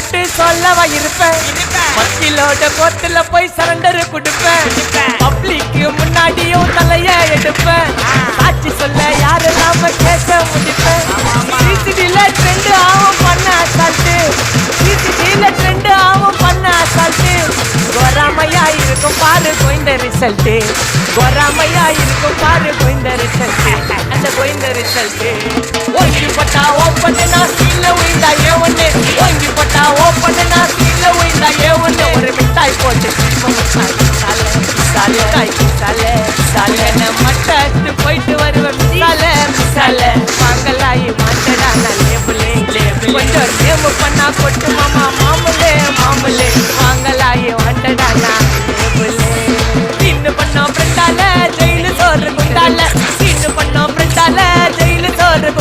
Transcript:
விட்டு சொல்லவா இருப்பேன். வக்கீலோட கோர்ட்டுல போய் சரண்டர் கொடுப்பேன். பப்ளிக்கு முன்னாடியும் தலைய எடுப்பேன். சாட்சி சொல்ல யாரெல்லாம் கேட்க முடிப்பேன். சிசிடில ட்ரெண்ட் ஆகும் பண்ண அசால்ட்டு. சிசிடில ட்ரெண்ட் ஆகும் பண்ண அசால்ட்டு. கோராமையா இருக்கும் பாரு கோயிந்த ரிசல்ட்டு. கோராமையா இருக்கும் பாரு கோயிந்த ரிசல்ட்டு. அந்த கோயிந்த ரிசல்ட்டு ஓங்கி பட்டா ஓப்பன் நான் சீல உயிந்தா ஏ ஒண்ணு. ஓங்கி பட்டா ஓப்பன் நான் சீல உயிந்தா ஏ ஒண்ணு. ஒரு மிட்டாய் போட்டு மட்டு போயிட்டு வருவேன். மிசால வாங்கலாயி மாட்டடா நான் லேபுலே. கொஞ்சம் நேமு பண்ணா கொட்டு மாமா மாமுலே மாமுலே. வாங்கலாயி மாட்டடா நான் லேபுலே. தின்னு பண்ணா ஃப்ரெண்டால ஜெயிலு சோறு குண்டால. தின்னு பண்ணா ஃப்ரெண்டால ஜெயிலு சோறு